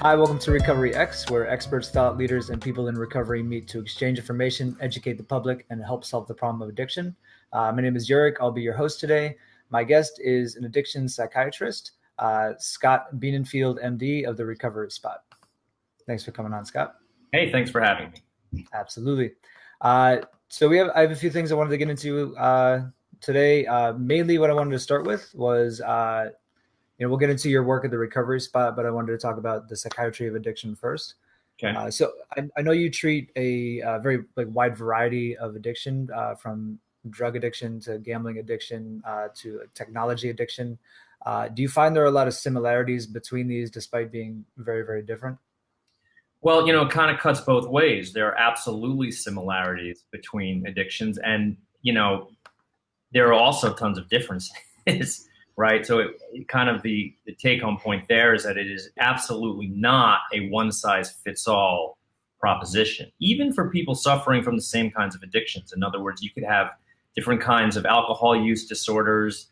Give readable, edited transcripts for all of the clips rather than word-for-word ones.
Hi, welcome to Recovery X, where experts, thought leaders, and people in recovery meet to exchange information, educate the public, and help solve the problem of addiction. My name is Yurik. I'll be your host today. My guest is an addiction psychiatrist, Scott Bienenfeld, MD of the Recovery Spot. Thanks for coming on, Scott. Hey, thanks for having me. Absolutely. So I have a few things I wanted to get into today. Mainly what I wanted to start with was we'll get into your work at the Recovery Spot, but I wanted to talk about the psychiatry of addiction first. Okay. So I know you treat a very wide variety of addiction, from drug addiction to gambling addiction to technology addiction. Do you find there are a lot of similarities between these despite being very, very different? Well, it kind of cuts both ways. There are absolutely similarities between addictions, and, there are also tons of differences. Right. So the take home point there is that it is absolutely not a one size fits all proposition, even for people suffering from the same kinds of addictions. In other words, you could have different kinds of alcohol use disorders.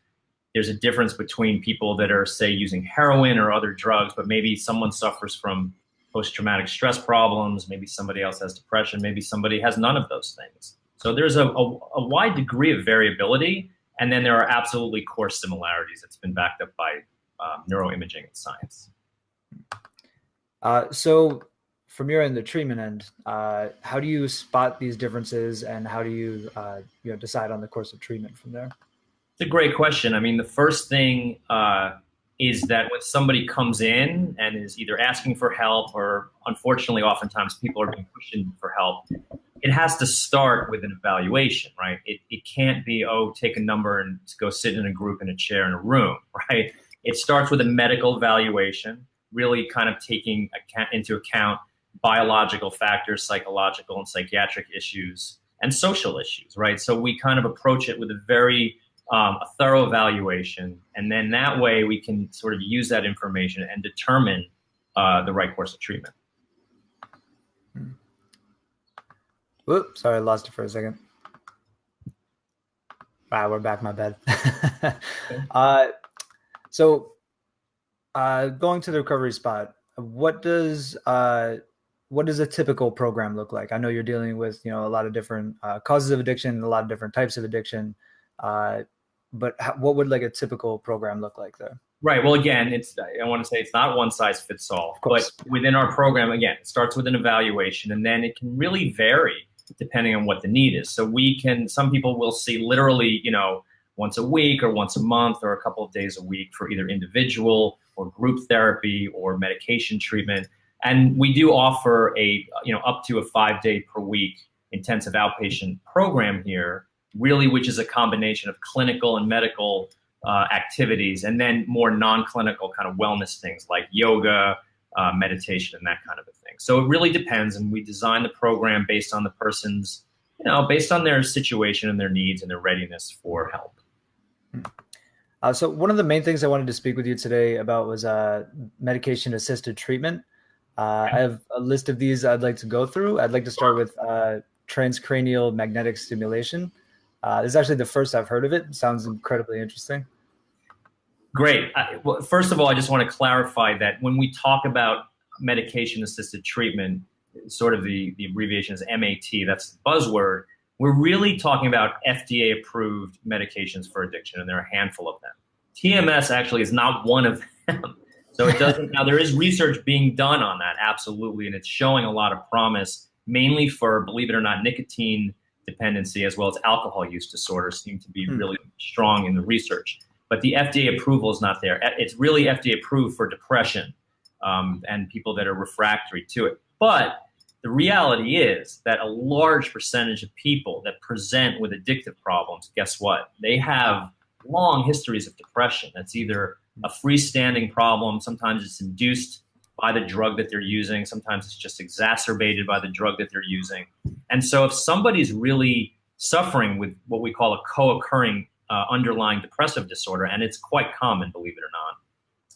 There's a difference between people that are, say, using heroin or other drugs, but maybe someone suffers from post-traumatic stress problems. Maybe somebody else has depression. Maybe somebody has none of those things. So there's a wide degree of variability. And then there are absolutely core similarities that's been backed up by neuroimaging and science. So from your end, the treatment end, how do you spot these differences, and how do you decide on the course of treatment from there? It's a great question. I mean, the first thing is that when somebody comes in and is either asking for help, or unfortunately, oftentimes people are being pushed in for help, it has to start with an evaluation, right? It can't be, take a number and go sit in a group in a chair in a room, right? It starts with a medical evaluation, really kind of taking into account biological factors, psychological and psychiatric issues, and social issues, right? So we kind of approach it with a very a thorough evaluation, and then that way we can sort of use that information and determine the right course of treatment. Whoops, sorry, I lost it for a second. We're back, my bad. So going to the Recovery Spot, what does a typical program look like? I know you're dealing with, a lot of different causes of addiction, a lot of different types of addiction, but what would a typical program look like there? Right. Well, again, I want to say it's not one size fits all, but within our program, again, it starts with an evaluation, and then it can really vary depending on what the need is. So some people will see literally, once a week or once a month or a couple of days a week for either individual or group therapy or medication treatment. And we do offer up to a 5-day per week intensive outpatient program here, really, which is a combination of clinical and medical activities, and then more non-clinical kind of wellness things like yoga, meditation, and that kind of a thing. So it really depends, and we design the program based on the person's, based on their situation and their needs and their readiness for help. So one of the main things I wanted to speak with you today about was medication-assisted treatment. I have a list of these I'd like to go through. I'd like to start with transcranial magnetic stimulation. This is actually the first I've heard of it. It sounds incredibly interesting. Great. Well, first of all, I just want to clarify that when we talk about medication-assisted treatment, sort of the abbreviation is MAT, that's the buzzword, we're really talking about FDA-approved medications for addiction, and there are a handful of them. TMS actually is not one of them. So it doesn't. Now, there is research being done on that, absolutely, and it's showing a lot of promise, mainly for, believe it or not, nicotine dependency as well as alcohol use disorders seem to be really strong in the research. But the FDA approval is not there. It's really FDA approved for depression and people that are refractory to it. But the reality is that a large percentage of people that present with addictive problems, guess what? They have long histories of depression. That's either a freestanding problem, sometimes it's induced by the drug that they're using, sometimes it's just exacerbated by the drug that they're using. And so if somebody's really suffering with what we call a co-occurring underlying depressive disorder, and it's quite common, believe it or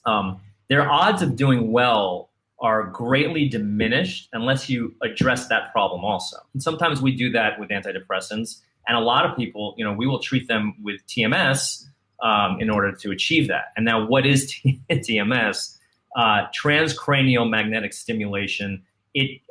not, their odds of doing well are greatly diminished unless you address that problem also. And sometimes we do that with antidepressants, and a lot of people, we will treat them with TMS in order to achieve that. And now what is TMS? transcranial magnetic stimulation. It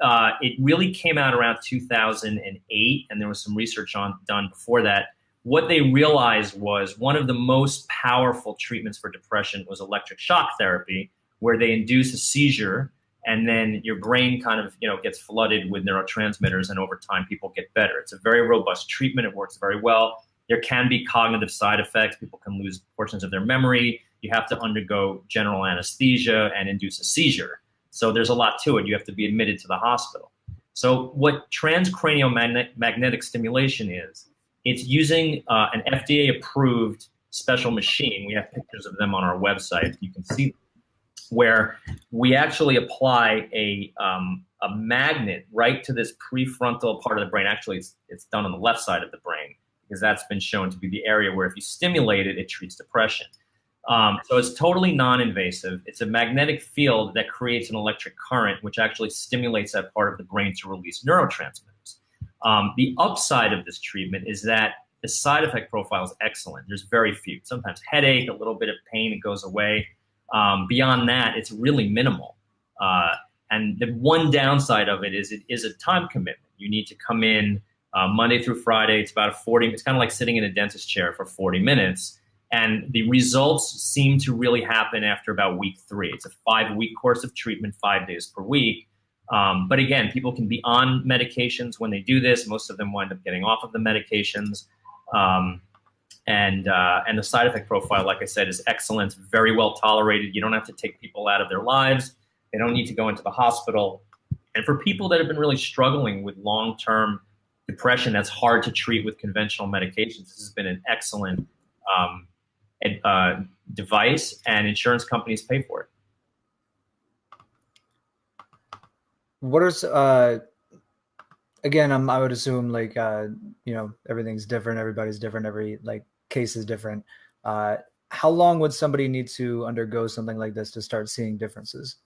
really came out around 2008, and there was some research done before that. What they realized was one of the most powerful treatments for depression was electric shock therapy, where they induce a seizure, and then your brain kind of gets flooded with neurotransmitters, and over time people get better. It's a very robust treatment. It works very well. There can be cognitive side effects. People can lose portions of their memory. You have to undergo general anesthesia and induce a seizure. So there's a lot to it. You have to be admitted to the hospital. So what transcranial magnetic stimulation is, it's using an FDA-approved special machine. We have pictures of them on our website. You can see where we actually apply a magnet right to this prefrontal part of the brain. Actually, it's done on the left side of the brain, because that's been shown to be the area where if you stimulate it, it treats depression. So it's totally non-invasive. It's a magnetic field that creates an electric current, which actually stimulates that part of the brain to release neurotransmitters. The upside of this treatment is that the side effect profile is excellent. There's very few. Sometimes headache, a little bit of pain, it goes away. Beyond that, it's really minimal. And the one downside of it is a time commitment. You need to come in Monday through Friday. It's about it's kind of like sitting in a dentist chair for 40 minutes. And the results seem to really happen after about week 3. It's a 5-week course of treatment, 5 days per week. But again, people can be on medications when they do this. Most of them wind up getting off of the medications. And the side effect profile, like I said, is excellent, very well tolerated. You don't have to take people out of their lives. They don't need to go into the hospital. And for people that have been really struggling with long-term depression that's hard to treat with conventional medications, this has been an excellent device, and insurance companies pay for it. What are again? I would assume everything's different. Everybody's different. Every case is different. How long would somebody need to undergo something like this to start seeing differences?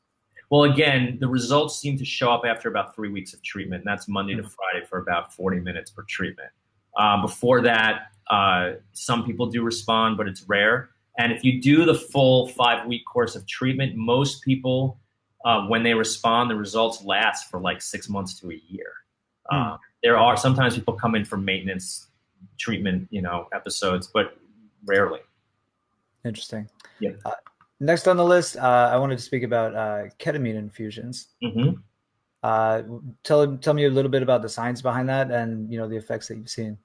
Well, again, the results seem to show up after about 3 weeks of treatment, and that's Monday to Friday for about 40 minutes per treatment. Before that, some people do respond, but it's rare. And if you do the full 5-week course of treatment, most people, when they respond, the results last for 6 months to a year. There are sometimes people come in for maintenance treatment, episodes, but rarely. Interesting. Yeah. Next on the list, I wanted to speak about ketamine infusions. Mm-hmm. Tell me a little bit about the science behind that and the effects that you've seen.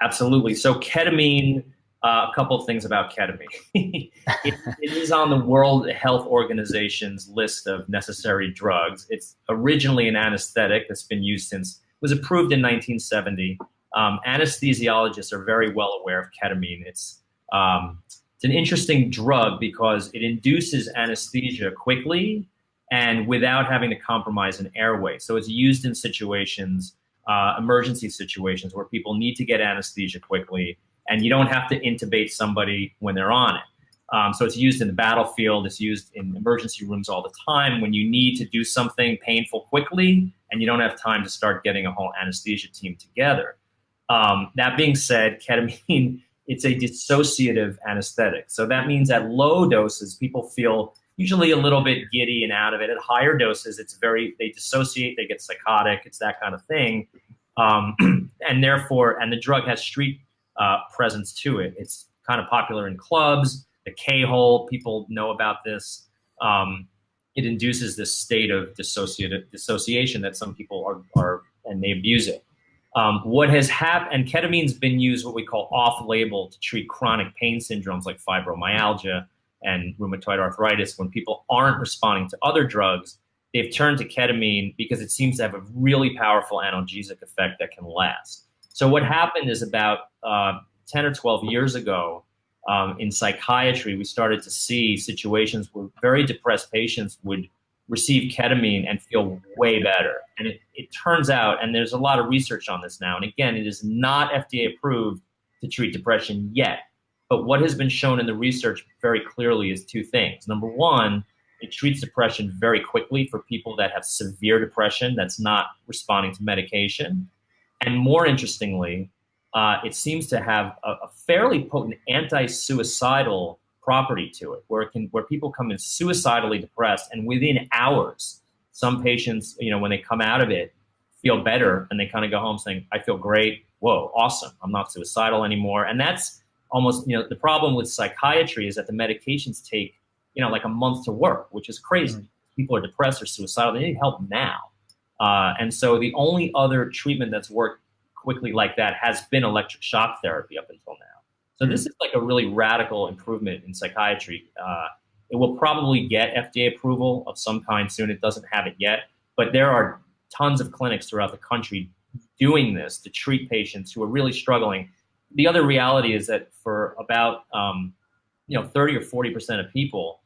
Absolutely. So ketamine, a couple of things about ketamine. It is on the World Health Organization's list of necessary drugs. It's originally an anesthetic that's been used it was approved in 1970. Anesthesiologists are very well aware of ketamine. It's an interesting drug because it induces anesthesia quickly and without having to compromise an airway. So it's used in situations, emergency situations, where people need to get anesthesia quickly, and you don't have to intubate somebody when they're on it. So it's used in the battlefield. It's used in emergency rooms all the time when you need to do something painful quickly and you don't have time to start getting a whole anesthesia team together. That being said, ketamine, it's a dissociative anesthetic. So that means at low doses, people feel usually a little bit giddy and out of it. At higher doses, they dissociate, they get psychotic. It's that kind of thing. And the drug has street presence to it. It's kind of popular in clubs. The K-hole, people know about this. It induces this state of dissociation that some people are and they abuse it. What has happened, and ketamine's been used what we call off-label to treat chronic pain syndromes like fibromyalgia and rheumatoid arthritis. When people aren't responding to other drugs, they've turned to ketamine because it seems to have a really powerful analgesic effect that can last. So what happened is about 10 or 12 years ago, in psychiatry, we started to see situations where very depressed patients would receive ketamine and feel way better. And it turns out, and there's a lot of research on this now, and again, it is not FDA approved to treat depression yet. But what has been shown in the research very clearly is 2 things. Number one, it treats depression very quickly for people that have severe depression that's not responding to medication. And more interestingly, it seems to have a fairly potent anti-suicidal property to it, where people come in suicidally depressed, and within hours, some patients, when they come out of it, feel better, and they kind of go home saying, I feel great. Whoa, awesome. I'm not suicidal anymore. And that's almost, the problem with psychiatry is that the medications take, like a month to work, which is crazy. Mm-hmm. People are depressed or suicidal. They need help now. And so the only other treatment that's worked quickly like that has been electric shock therapy up until now. So this is like a really radical improvement in psychiatry. It will probably get FDA approval of some kind soon. It doesn't have it yet, but there are tons of clinics throughout the country doing this to treat patients who are really struggling. The other reality is that for about 30 or 40% of people,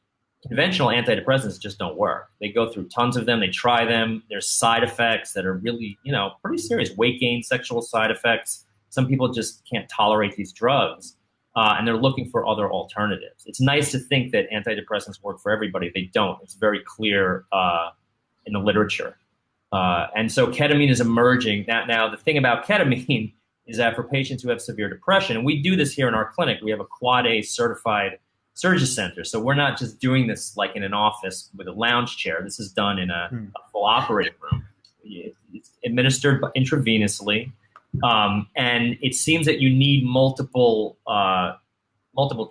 conventional antidepressants just don't work. They go through tons of them. They try them. There's side effects that are really, pretty serious. Weight gain, sexual side effects. Some people just can't tolerate these drugs, and they're looking for other alternatives. It's nice to think that antidepressants work for everybody. They don't. It's very clear in the literature. And so ketamine is emerging. Now, the thing about ketamine is that for patients who have severe depression, and we do this here in our clinic, we have a Quad A certified surgery center. So we're not just doing this like in an office with a lounge chair. This is done in a full operating room. It's administered intravenously. And it seems that you need multiple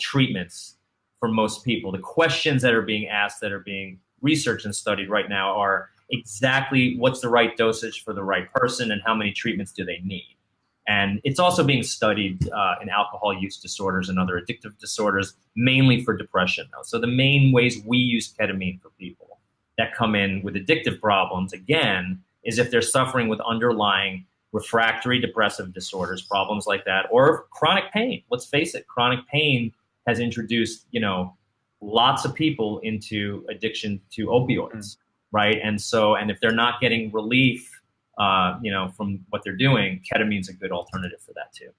treatments for most people. The questions that are being asked, that are being researched and studied right now, are exactly what's the right dosage for the right person and how many treatments do they need. And it's also being studied in alcohol use disorders and other addictive disorders, mainly for depression. So the main ways we use ketamine for people that come in with addictive problems, again, is if they're suffering with underlying refractory depressive disorders, problems like that, or chronic pain. Let's face it, chronic pain has introduced, lots of people into addiction to opioids, right? And if they're not getting relief, from what they're doing, ketamine's a good alternative for that too.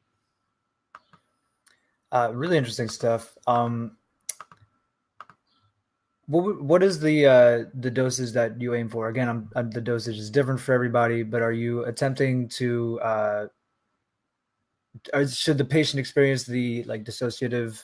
Really interesting stuff. What is the dosage that you aim for? Again, the dosage is different for everybody, but are you attempting to, should the patient experience the dissociative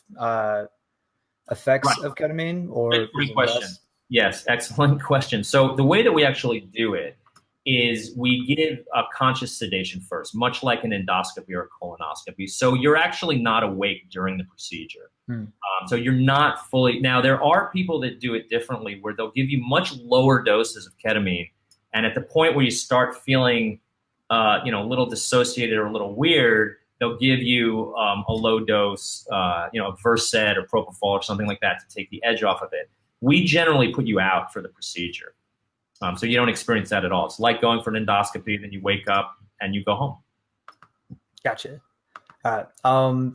effects of ketamine, or? Great question. Yes, excellent question. So the way that we actually do it is we give a conscious sedation first, much like an endoscopy or a colonoscopy. So you're actually not awake during the procedure. So you're not fully. Now, there are people that do it differently, where they'll give you much lower doses of ketamine. And at the point where you start feeling, a little dissociated or a little weird, they'll give you a low dose, Versed or propofol or something like that to take the edge off of it. We generally put you out for the procedure. So you don't experience that at all. It's like going for an endoscopy, then you wake up and you go home. Gotcha. All right.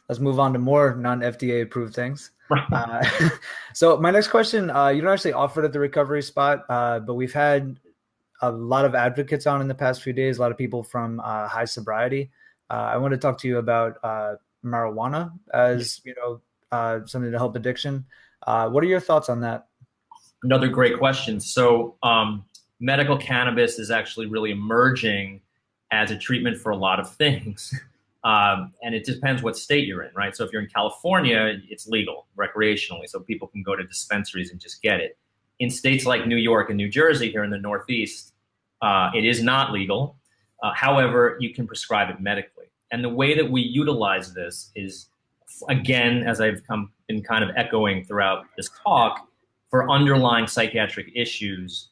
Let's move on to more non-FDA approved things. So my next question, you don't actually offer it at the recovery spot, but we've had a lot of advocates on in the past few days, a lot of people from high sobriety. I want to talk to you about marijuana as, something to help addiction. What are your thoughts on that? Another great question. So medical cannabis is actually really emerging as a treatment for a lot of things. And it depends what state you're in, right? So if you're in California, it's legal recreationally, so people can go to dispensaries and just get it. In states like New York and New Jersey here in the Northeast, it is not legal. However, you can prescribe it medically. And the way that we utilize this is, again, as I've been kind of echoing throughout this talk, for underlying psychiatric issues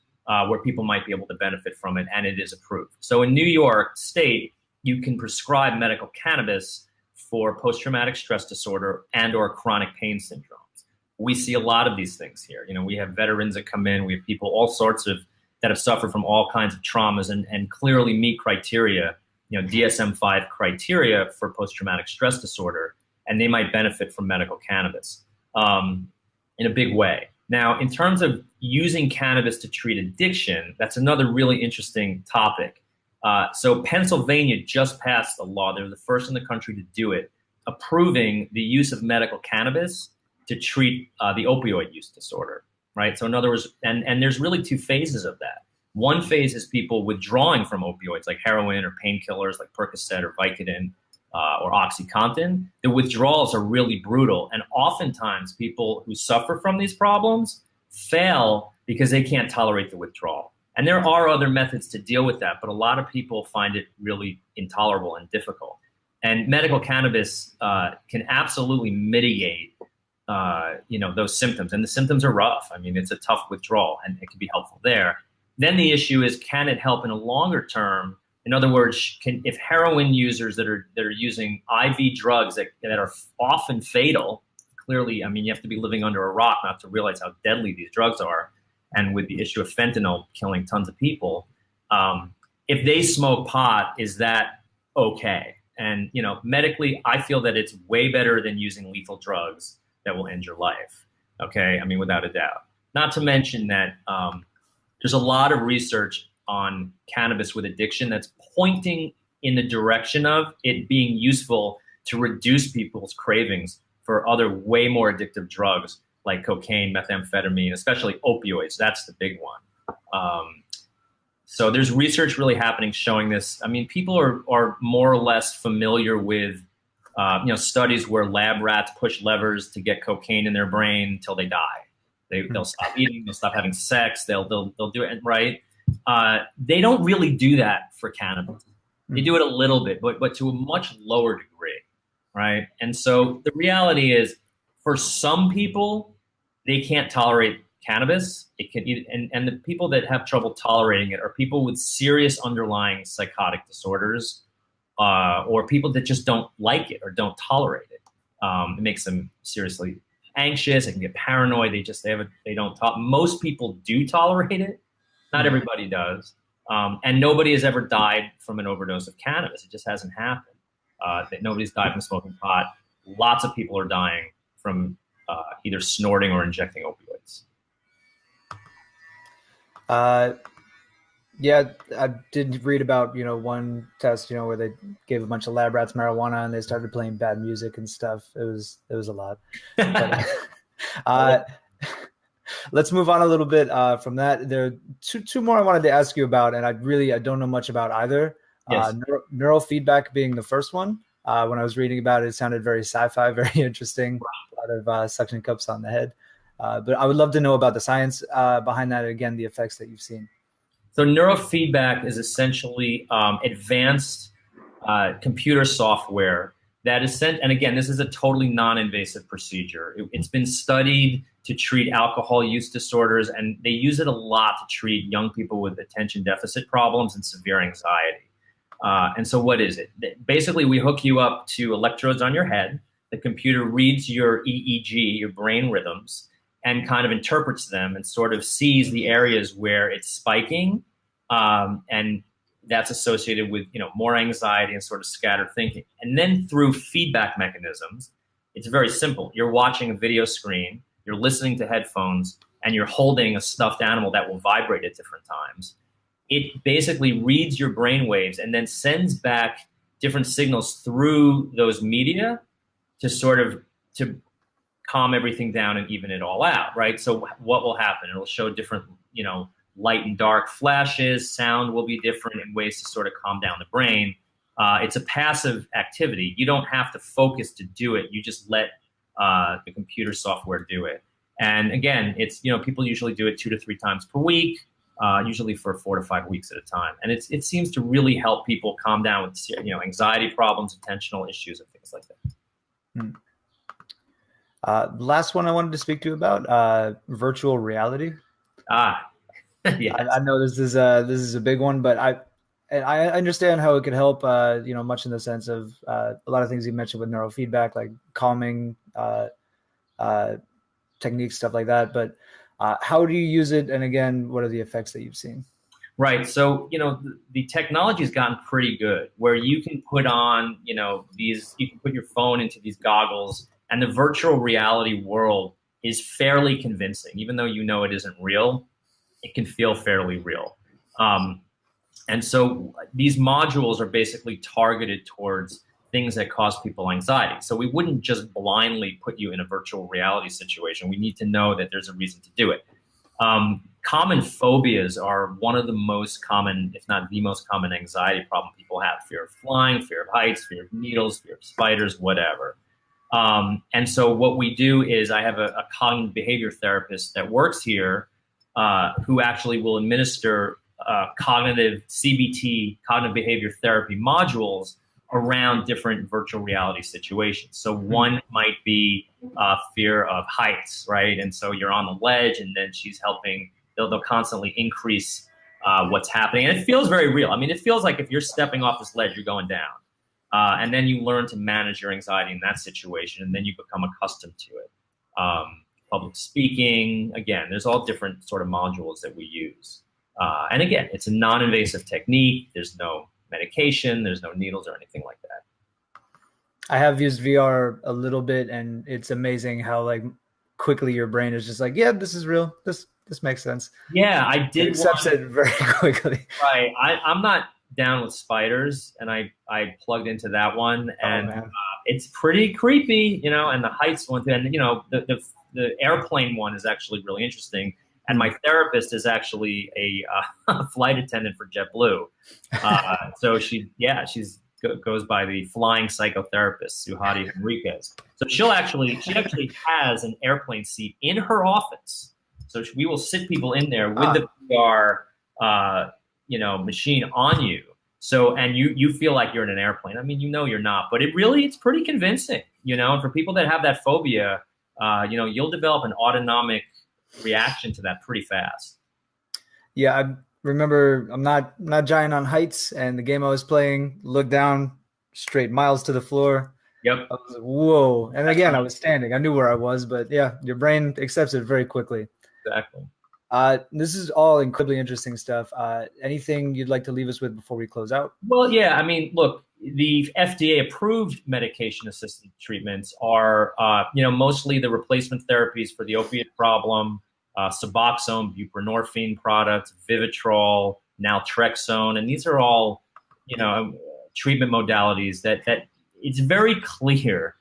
where people might be able to benefit from it, and it is approved. So in New York State, you can prescribe medical cannabis for post-traumatic stress disorder and or chronic pain syndromes. We see a lot of these things here. We have veterans that come in, we have people, all sorts of, that have suffered from all kinds of traumas and clearly meet criteria, DSM-5 criteria for post-traumatic stress disorder, and they might benefit from medical cannabis in a big way. Now, in terms of using cannabis to treat addiction, that's another really interesting topic. So Pennsylvania just passed a law. They were the first in the country to do it, approving the use of medical cannabis to treat the opioid use disorder, right? So in other words, and there's really two phases of that. One phase is people withdrawing from opioids like heroin or painkillers like Percocet or Vicodin, or OxyContin, the withdrawals are really brutal. And oftentimes people who suffer from these problems fail because they can't tolerate the withdrawal. And there are other methods to deal with that, but a lot of people find it really intolerable and difficult. And medical cannabis can absolutely mitigate those symptoms. And the symptoms are rough. I mean, it's a tough withdrawal, and it can be helpful there. Then the issue is, can it help in a longer term? In other words, if heroin users that are using IV drugs that are often fatal, clearly, I mean, you have to be living under a rock not to realize how deadly these drugs are. And with the issue of fentanyl killing tons of people, if they smoke pot, is that okay? And, medically, I feel that it's way better than using lethal drugs that will end your life. Okay. I mean, without a doubt. Not to mention that there's a lot of research on cannabis with addiction that's pointing in the direction of it being useful to reduce people's cravings for other way more addictive drugs like cocaine, methamphetamine, especially opioids. That's the big one. So there's research really happening showing this. I mean, people are more or less familiar with studies where lab rats push levers to get cocaine in their brain until they die. They'll stop eating, they'll stop having sex, they'll do it right. They don't really do that for cannabis. They do it a little bit, but to a much lower degree, right? And so the reality is, for some people, they can't tolerate cannabis. It can, and the people that have trouble tolerating it are people with serious underlying psychotic disorders, or people that just don't like it or don't tolerate it. It makes them seriously anxious. It can get paranoid. They don't talk. Most people do tolerate it. Not everybody does. And nobody has ever died from an overdose of cannabis. It just hasn't happened. That nobody's died from smoking pot. Lots of people are dying from either snorting or injecting opioids. Yeah, I did read about, one test, where they gave a bunch of lab rats marijuana and they started playing bad music and stuff. It was a lot. But, let's move on a little bit from that. There are two more I wanted to ask you about, and I don't know much about either. Yes. Neurofeedback being the first one. When I was reading about it, it sounded very sci-fi, very interesting. A lot of suction cups on the head. But I would love to know about the science behind that, and again, the effects that you've seen. So neurofeedback is essentially advanced computer software that is sent, and again, this is a totally non-invasive procedure. It's been studied to treat alcohol use disorders, and they use it a lot to treat young people with attention deficit problems and severe anxiety. And so what is it? Basically, we hook you up to electrodes on your head. The computer reads your EEG, your brain rhythms, and kind of interprets them and sort of sees the areas where it's spiking, and that's associated with more anxiety and sort of scattered thinking. And then through feedback mechanisms, it's very simple. You're watching a video screen, you're listening to headphones, and you're holding a stuffed animal that will vibrate at different times. It basically reads your brain waves and then sends back different signals through those media to calm everything down and even it all out, right? So what will happen? It'll show different, light and dark flashes. Sound will be different in ways to sort of calm down the brain. It's a passive activity. You don't have to focus to do it. You just let the computer software do it. And again, it's, people usually do it 2 to 3 times per week, usually for 4 to 5 weeks at a time. And it seems to really help people calm down with, anxiety problems, attentional issues, and things like that. Last one I wanted to speak to you about, virtual reality. Yes. I know this is a big one, but I understand how it could help, much in the sense of a lot of things you mentioned with neurofeedback, like calming techniques, stuff like that. But how do you use it? And again, what are the effects that you've seen? Right. So, the technology has gotten pretty good where you can put on, you can put your phone into these goggles, and the virtual reality world is fairly convincing. Even though it isn't real, it can feel fairly real. And so these modules are basically targeted towards things that cause people anxiety. So we wouldn't just blindly put you in a virtual reality situation. We need to know that there's a reason to do it. Common phobias are one of the most common, if not the most common anxiety problem people have. Fear of flying, fear of heights, fear of needles, fear of spiders, whatever. And so what we do is I have a cognitive behavior therapist that works here who actually will administer cognitive CBT, cognitive behavior therapy modules around different virtual reality situations. So one might be fear of heights, right? And so you're on the ledge and then she's helping, they'll constantly increase what's happening. And it feels very real. I mean, it feels like if you're stepping off this ledge, you're going down. And then you learn to manage your anxiety in that situation, and then you become accustomed to it. Public speaking, again, there's all different sort of modules that we use. And again, it's a non-invasive technique. There's no medication, there's no needles or anything like that. I have used VR a little bit, and it's amazing how like quickly your brain is just like, yeah, this is real. This makes sense. Yeah, I did. It accepts it very quickly. Right. I'm not down with spiders, and I plugged into that one, and it's pretty creepy, you know. And the heights one, and you know, the airplane one is actually really interesting. And my therapist is actually a flight attendant for JetBlue. So she goes by the flying psychotherapist, Suhadi Henriquez. So she actually has an airplane seat in her office. So we will sit people in there with the VR, machine on you. So, and you feel like you're in an airplane. I mean, you know, you're not, but it's pretty convincing, you know, and for people that have that phobia, you'll develop an autonomic reaction to that pretty fast. Yeah, I remember I'm not giant on heights, and the game I was playing, looked down straight miles to the floor. Yep. I was like, whoa. And again, I was standing. I knew where I was, but yeah, your brain accepts it very quickly. Exactly. This is all incredibly interesting stuff. Anything you'd like to leave us with before we close out? Well, yeah, I mean, look, the FDA-approved medication-assisted treatments are, mostly the replacement therapies for the opiate problem, Suboxone, buprenorphine products, Vivitrol, naltrexone, and these are all, treatment modalities that it's very clear.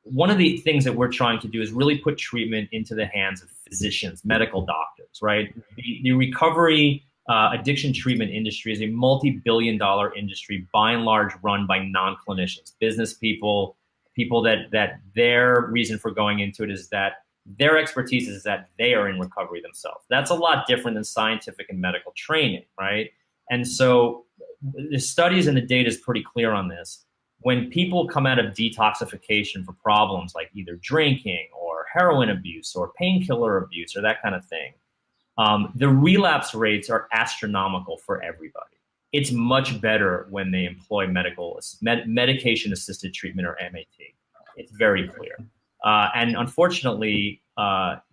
One of the things that we're trying to do is really put treatment into the hands of physicians, medical doctors, right? The recovery addiction treatment industry is a multi-billion-dollar industry, by and large, run by non-clinicians, business people that their reason for going into it is that their expertise is that they are in recovery themselves. That's a lot different than scientific and medical training, right? And so the studies and the data is pretty clear on this. When people come out of detoxification for problems like either drinking or heroin abuse or painkiller abuse or that kind of thing, the relapse rates are astronomical for everybody. It's much better when they employ medication-assisted treatment or MAT. It's very clear. And unfortunately,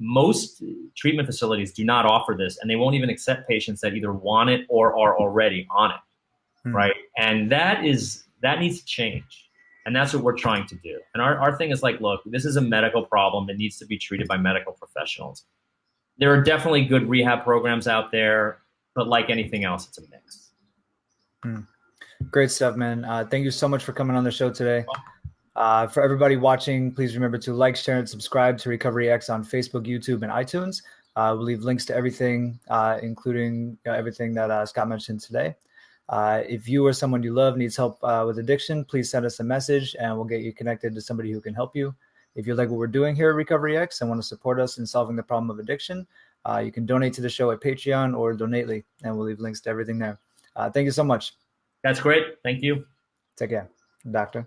most treatment facilities do not offer this, and they won't even accept patients that either want it or are already on it, right? And that needs to change. And that's what we're trying to do. And our thing is like, look, this is a medical problem that needs to be treated by medical professionals. There are definitely good rehab programs out there, but like anything else, it's a mix. Great stuff, man. Thank you so much for coming on the show today. For everybody watching, please remember to like, share, and subscribe to Recovery X on Facebook, YouTube, and iTunes. We'll leave links to everything, including everything that Scott mentioned today. If you or someone you love needs help with addiction, please send us a message and we'll get you connected to somebody who can help you. If you like what we're doing here at Recovery X and want to support us in solving the problem of addiction, you can donate to the show at Patreon or Donately, and we'll leave links to everything there. Thank you so much. That's great. Thank you. Take care, Doctor.